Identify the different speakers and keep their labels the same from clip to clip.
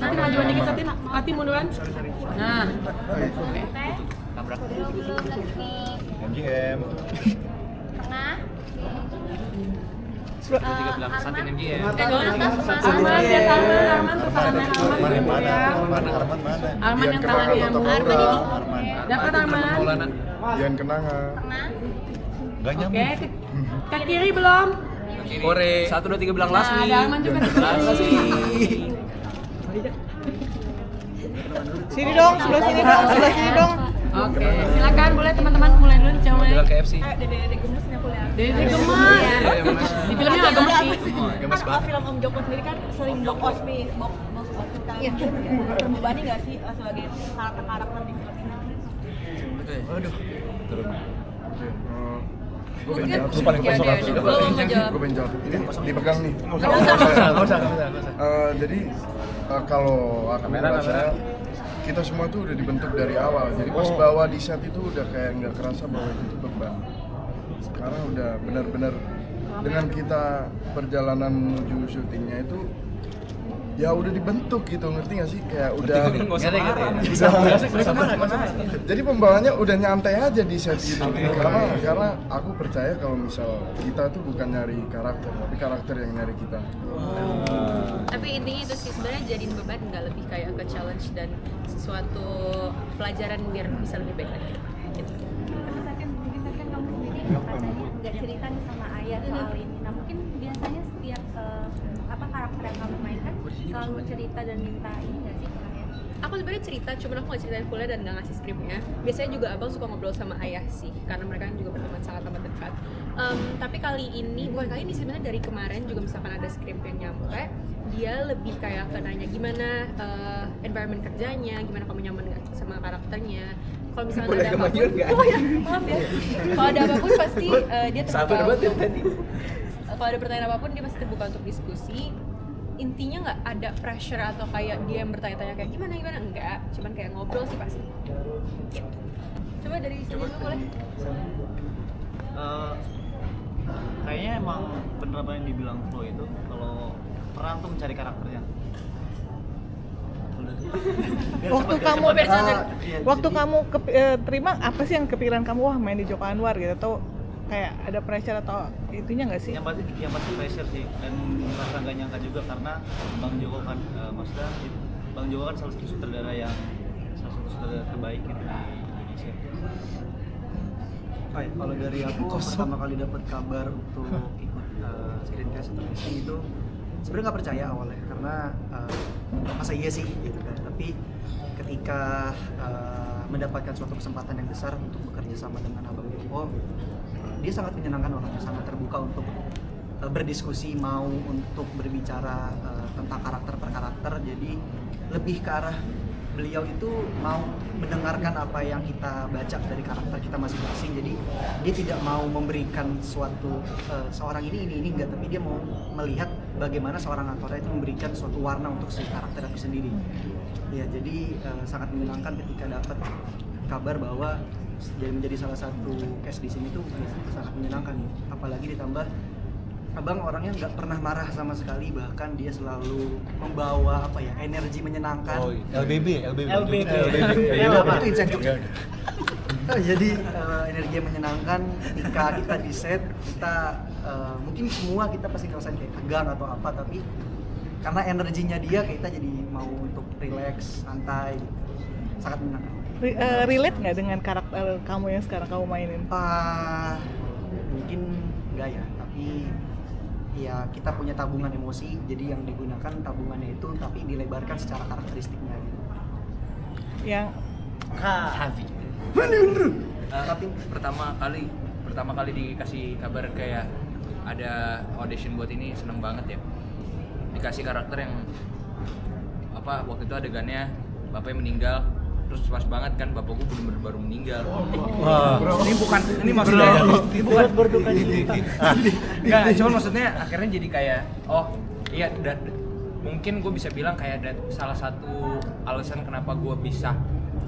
Speaker 1: Satin majuan dikit, Satin. Hati munduran. Nah. Oke.
Speaker 2: Tabrak.
Speaker 3: MGM.
Speaker 2: Pernah?
Speaker 4: Tiga bilang Satin MGM.
Speaker 1: Arman, lihat Arman tuh tangannya Arman
Speaker 3: Yang
Speaker 1: gitu
Speaker 3: mana?
Speaker 1: ya.
Speaker 3: Mana Arman mana?
Speaker 1: Arman yang tangannya
Speaker 2: Arman ini.
Speaker 1: dapat Arman.
Speaker 4: Maulana.
Speaker 5: Dian Kenanga.
Speaker 2: Pernah?
Speaker 3: Gak nyambung.
Speaker 1: Oke, ke kiri belum?
Speaker 4: Kiri.
Speaker 6: Kore.
Speaker 4: 1, 2, 3 bilang
Speaker 1: Nah,
Speaker 4: Lasmi.
Speaker 1: ada Arman juga di
Speaker 4: Lasmi.
Speaker 1: sini.
Speaker 7: Sini dong, sebelah sini dong, sebelah sini dong.
Speaker 1: Oke, silakan boleh teman-teman mulai dulu cewek.
Speaker 4: Bilang KFC.
Speaker 1: Dede gemes.
Speaker 4: Iya, Mas.
Speaker 1: Di filmnya agak gemes sih.
Speaker 3: Gemes banget.
Speaker 8: Film Om Joko sendiri kan sering box office kalian terbebani nggak sih sebagai karakter-karakter di film ini?
Speaker 3: Turun.
Speaker 5: Gue pengen jawab.
Speaker 3: Lu paling kosong apa?
Speaker 5: Gue pengen jawab. Ini dipegang nih.
Speaker 3: Gak usah.
Speaker 5: Jadi kalau aku merasa kita semua tuh udah dibentuk dari awal. Jadi pas bawa di set itu udah kayak nggak kerasa bahwa itu tuh beban. Sekarang udah benar-benar dengan kita perjalanan menuju syutingnya itu ya udah dibentuk gitu, ngerti nggak sih? Kayak udah. Jadi pembawanya udah nyantai aja di set gitu. Karena aku percaya kalau misal kita tuh bukan nyari karakter, tapi karakter yang nyari kita.
Speaker 9: Tapi intinya itu sih sebenarnya jadiin beban nggak, lebih kayak ke challenge dan sesuatu pelajaran biar bisa lebih baik lagi gitu.
Speaker 2: Mungkin kan kamu sendiri katanya nggak cerita nih sama ayah soal ini. Nah mungkin biasanya setiap karakter yang kamu mainkan selalu cerita dan minta ini nggak sih ke ayah?
Speaker 9: Aku sebenarnya cerita, cuman aku nggak ceritain fullnya dan nggak ngasih skripnya. Biasanya juga abang suka ngobrol sama ayah sih, karena mereka kan juga berteman sangat amat dekat. Tapi kali ini, bukan kali ini sebenarnya dari kemarin juga misalkan ada skrip yang nyampe, dia lebih kayak ke nanya gimana environment kerjanya, gimana kamu nyaman nggak sama karakternya. Kalau misalnya ada apapun, maaf ya. Kalau ada apapun pasti dia terbuka. Kalau ada pertanyaan apapun dia pasti terbuka untuk diskusi. Intinya nggak ada pressure atau kayak dia yang bertanya-tanya kayak gimana enggak, cuman kayak ngobrol sih pasti. Gitu. Coba dari sini dulu boleh.
Speaker 6: Kayaknya emang bener apa yang dibilang Flo itu, kalau peran tuh mencari karakternya.
Speaker 7: Waktu kamu terima apa sih yang kepikiran kamu, wah main di Joko Anwar gitu, atau kayak ada pressure atau itunya nggak sih?
Speaker 6: Yang pasti pressure sih, dan merasa nggak nyangka juga karena Bang Joko kan, maksudnya Bang Joko kan salah satu sutradara terbaik gitu di Indonesia. Kalau dari aku pertama kali dapat kabar untuk ikut screencast atau casting itu sebenarnya nggak percaya awalnya karena masa iya sih gitu kan. Tapi ketika mendapatkan suatu kesempatan yang besar untuk bekerja sama dengan Abang Joko, dia sangat menyenangkan, orangnya sangat terbuka untuk berdiskusi, mau untuk berbicara tentang karakter per karakter. Jadi lebih ke arah beliau itu mau mendengarkan apa yang kita baca dari karakter kita masing-masing. Jadi dia tidak mau memberikan suatu seorang ini enggak, tapi dia mau melihat bagaimana seorang aktor itu memberikan suatu warna untuk si karakter itu sendiri. Ya, jadi sangat menyenangkan ketika dapat kabar bahwa jadi menjadi salah satu cast di sini tuh sangat menyenangkan. Apalagi ditambah Abang orangnya nggak pernah marah sama sekali, bahkan dia selalu membawa energi menyenangkan.
Speaker 3: Oh, LBB.
Speaker 6: Itu insentif. Jadi energi yang menyenangkan ketika kita di set, kita mungkin semua kita pasti ngerasain kayak tegang atau apa, tapi karena energinya dia kita jadi mau untuk relax, santai, sangat menyenangkan.
Speaker 7: Relate nggak dengan karakter kamu yang sekarang kamu mainin?
Speaker 6: Mungkin enggak ya, tapi ya kita punya tabungan emosi, jadi yang digunakan tabungannya itu tapi dilebarkan secara karakteristiknya gitu.
Speaker 7: Yang
Speaker 4: Havi. Tapi pertama kali dikasih kabar kayak ada audition buat ini, seneng banget ya. Dikasih karakter yang waktu itu adegannya bapaknya meninggal, terus pas banget kan bapakku bener-bener baru meninggal. Ini maksudnya ini bukan berduka cita. Enggak, cuma maksudnya akhirnya jadi kayak iya, dan mungkin gue bisa bilang kayak salah satu alasan kenapa gue bisa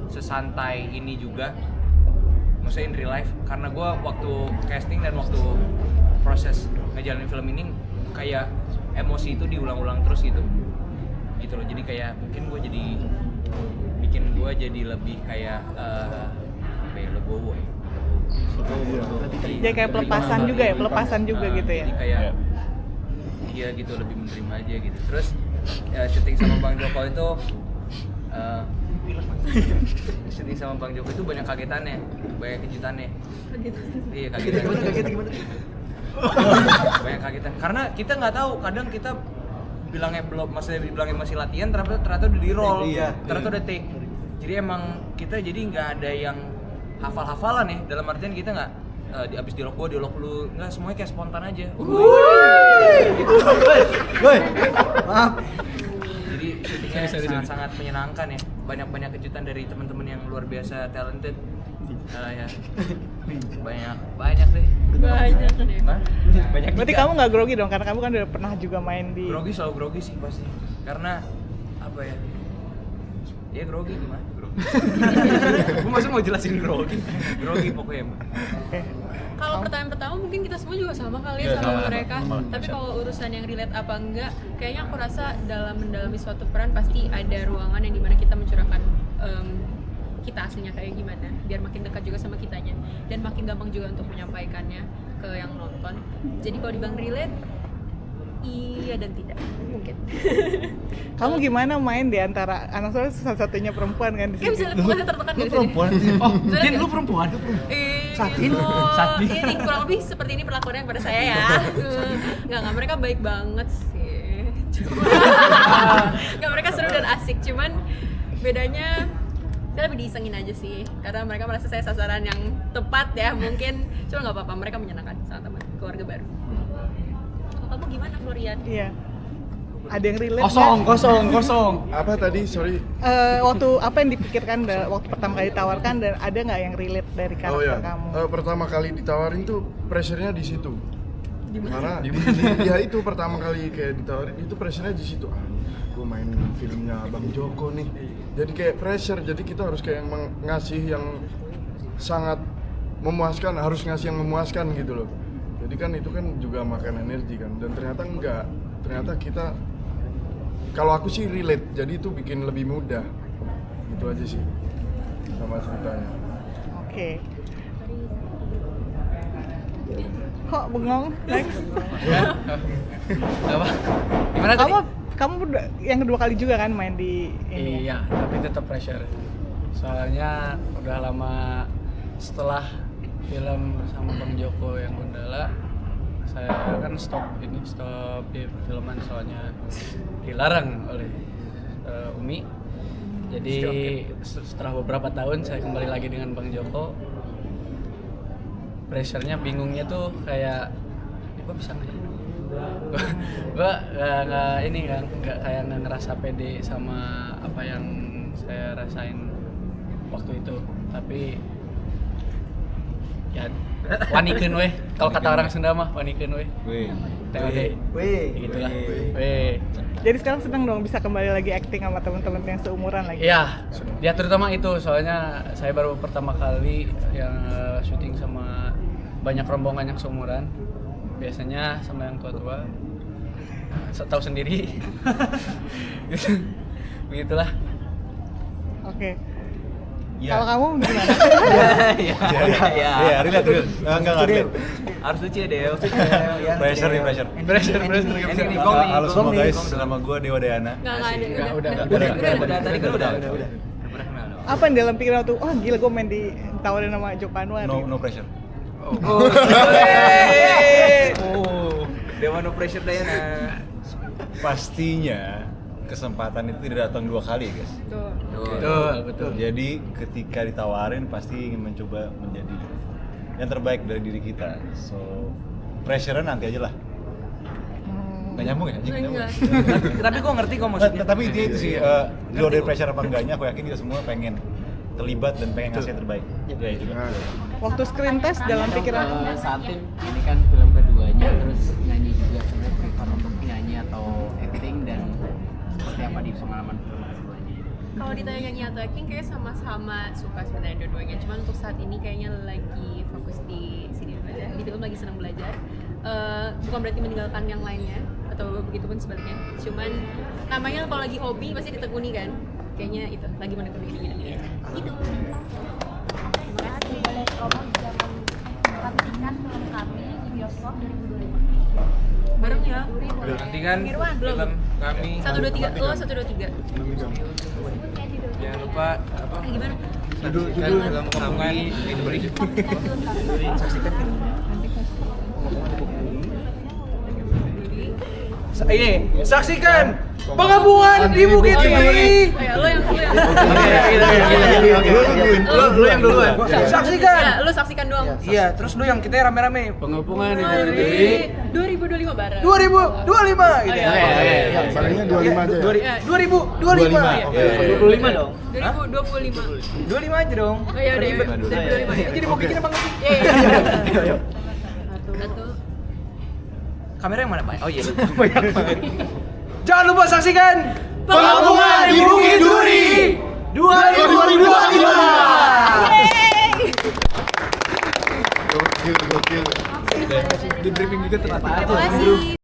Speaker 4: sesantai ini juga, maksudnya in real life, karena gue waktu casting dan waktu proses ngejalanin film ini kayak emosi itu diulang-ulang terus gitu. gitu loh. Jadi kayak mungkin gue jadi bikin gue jadi lebih kayak apa ya, legowo ya.
Speaker 7: Jadi kayak pelepasan juga ya, pelepasan juga gitu ya.
Speaker 4: Jadi kayak iya gitu, lebih menerima aja gitu. Terus syuting sama Bang Joko itu syuting sama Bang Joko itu banyak kagetannya, banyak kejutannya. Iya, kagetan.
Speaker 6: Gimana?
Speaker 4: Banyak kagetan. Karena kita nggak tahu, kadang kita bilangnya belum, maksudnya bilangnya masih latihan, ternyata udah di roll, ternyata udah take. Jadi emang kita jadi nggak ada yang hafal-hafalan ya, dalam artian kita nggak abis dialog gua, dialog lu, nggak, semuanya kayak spontan aja.
Speaker 6: Maaf.
Speaker 4: Jadi syutingnya sangat menyenangkan ya, banyak kejutan dari teman-teman yang luar biasa talented. Ya banyak deh.
Speaker 9: Banyak kan ya.
Speaker 4: Banyak.
Speaker 7: Berarti kamu nggak grogi dong, karena kamu kan udah pernah juga main di.
Speaker 4: Grogi, selalu grogi sih pasti. Karena apa ya? Ya grogi gimana? Grogi. Gue masa mau jelasin grogi pokoknya.
Speaker 7: Oke.
Speaker 9: Kalau pertanyaan pertama mungkin kita semua juga sama kali
Speaker 3: Iya,
Speaker 9: ya sama
Speaker 3: sama.
Speaker 9: mereka.
Speaker 3: Sama.
Speaker 9: Tapi kalau urusan yang relate apa enggak, kayaknya aku rasa dalam mendalami suatu peran pasti ada ruangan yang dimana kita mencurahkan kita aslinya kayak gimana, biar makin dekat juga sama kitanya dan makin gampang juga untuk menyampaikannya ke yang nonton. Jadi kalau dibilang relate, iya dan tidak mungkin.
Speaker 7: Kamu gimana main di antara anak soalnya satu-satunya perempuan kan di
Speaker 9: Kayak bisa
Speaker 7: sini?
Speaker 9: lihat mukanya tertekan
Speaker 3: Lu
Speaker 9: dari sini.
Speaker 3: perempuan sih.
Speaker 4: Oh,
Speaker 9: Soalnya
Speaker 4: Din,
Speaker 9: kayak-
Speaker 4: lu perempuan?
Speaker 6: Satin.
Speaker 9: Satin. Ini kurang lebih seperti ini perlakuannya kepada saya ya. Enggak, mereka baik banget sih. Enggak, mereka seru dan asik, cuman bedanya saya lebih diisengin aja sih, karena mereka merasa saya sasaran yang tepat ya mungkin. Cuma nggak apa-apa, mereka menyenangkan saat teman keluarga baru. Kalau kamu gimana, Florian?
Speaker 7: Iya. Ada yang relate
Speaker 3: Kosong.
Speaker 5: Apa tadi? Sorry.
Speaker 7: Waktu apa yang dipikirkan waktu pertama kali ditawarkan, dan ada nggak yang relate dari karakter kamu?
Speaker 5: Pertama kali ditawarin tuh pressure-nya di situ. Karena ya itu pertama kali kayak ditawarin itu pressure-nya di situ. Gue main filmnya Bang Joko nih. Jadi kayak pressure, jadi kita harus kayak ngasih yang sangat memuaskan, harus ngasih yang memuaskan gitu loh. Jadi kan itu kan juga makan energi kan, dan ternyata enggak. Ternyata kita, kalau aku sih relate, jadi itu bikin lebih mudah. Itu aja sih sama ceritanya.
Speaker 7: Oke. Kok bengong? Next.
Speaker 10: Apa? Gimana tadi?
Speaker 7: Kamu yang kedua kali juga kan main di ini?
Speaker 10: Iya, tapi tetap pressure. Soalnya udah lama setelah film sama Bang Joko yang Gundala, saya kan stop di filman soalnya dilarang oleh Umi. Jadi setelah beberapa tahun saya kembali lagi dengan Bang Joko. Pressure-nya, bingungnya tuh kayak, ini gua bisa nggak ya? Gua nggak kayak nggak ngerasa pede sama apa yang saya rasain waktu itu. Tapi ya wanikeun weh, kalau kata orang Sunda mah wanikeun weh. TOD. Gitulah. Weh.
Speaker 7: Jadi sekarang seneng dong bisa kembali lagi acting sama teman-teman yang seumuran lagi.
Speaker 10: Iya, ya terutama itu, soalnya saya baru pertama kali yang syuting sama banyak rombongan yang seumuran. Biasanya sama yang tua-tua, tahu sendiri. Begitulah.
Speaker 7: Oke.
Speaker 3: Iya.
Speaker 7: Kalau kamu gimana?
Speaker 3: Iya, relate. Enggak relate.
Speaker 4: Harus lucu ya, Deo.
Speaker 3: Pressure.
Speaker 10: Pressure.
Speaker 4: Ini Gong nih.
Speaker 3: Halo semua
Speaker 4: Gong nih.
Speaker 3: guys, nama gue Dewa Dayana.
Speaker 9: Nggak ada.
Speaker 4: Udah, tadi kan udah. Udah kenal dong.
Speaker 7: Apa yang dalam pikiran tuh? Oh gila, gue main ditawarin sama Joko Anwar.
Speaker 3: No pressure.
Speaker 4: Dewa no pressure Dayana.
Speaker 3: Pastinya kesempatan itu tidak datang 2 kali guys.
Speaker 10: Betul.
Speaker 3: Jadi ketika ditawarin pasti ingin mencoba menjadi yang terbaik dari diri kita. So pressure nanti aja lah. Nggak nyambung ya?
Speaker 9: Enggak.
Speaker 4: Tapi gue ngerti kok maksudnya.
Speaker 3: Tapi intinya itu sih, di luar dari pressure apa enggaknya, aku yakin kita semua pengen terlibat dan pengen ngasih yang terbaik. Ya itu kan.
Speaker 7: Waktu screen test dalam pikiran
Speaker 11: Satin ini kan film keduanya, terus nyanyi juga, sebenarnya prefer untuk nyanyi atau acting, dan seperti apa di pengalaman film keduanya?
Speaker 9: Kalau ditanya nyanyi atau acting, kayak sama-sama suka sebenarnya dua-duanya. Cuman untuk saat ini kayaknya lagi fokus di sini dulu aja. Di film lagi senang belajar. Bukan berarti meninggalkan yang lainnya. atau begitu pun sebaliknya. Cuman namanya kalau lagi hobi pasti ditekuni kan. Kayaknya itu lagi menekuni dirinya. Gitu.
Speaker 2: Terima kasih. Boleh promo juga menyaksikan film kami di bioskop 2025.
Speaker 9: Bareng ya.
Speaker 4: Nanti kan film kami
Speaker 9: 1 2 3 lo 1 2 3.
Speaker 4: jangan lupa apa?
Speaker 9: Gimana?
Speaker 4: Judul film kami diberi.
Speaker 6: Saksikan kan?
Speaker 10: Saksikan penggabungan di Bukit Duri.
Speaker 9: Lo yang
Speaker 10: Lu yang duluan. Saksikan.
Speaker 9: Ya, lu saksikan doang.
Speaker 10: Iya, terus lu yang kita rame-rame.
Speaker 11: Penggabungan di
Speaker 9: Dari 2025 bareng.
Speaker 10: 2025 gitu ya.
Speaker 5: Barangnya 25 aja ya?
Speaker 10: 2025.
Speaker 11: 25 dong.
Speaker 9: 2025.
Speaker 10: 25 aja dong.
Speaker 9: Oh iya udah
Speaker 10: Ribet.
Speaker 9: 2025 ya.
Speaker 10: Jadi mau bikin apa nggak?
Speaker 9: Satu.
Speaker 10: Kamera yang mana, Pak? Oh iya. Banyak banget. Jangan lupa saksikan penggabungan di Bukit Duri 2025.
Speaker 5: Gokil.
Speaker 11: Di briefing juga ternyata.
Speaker 9: Terima kasih.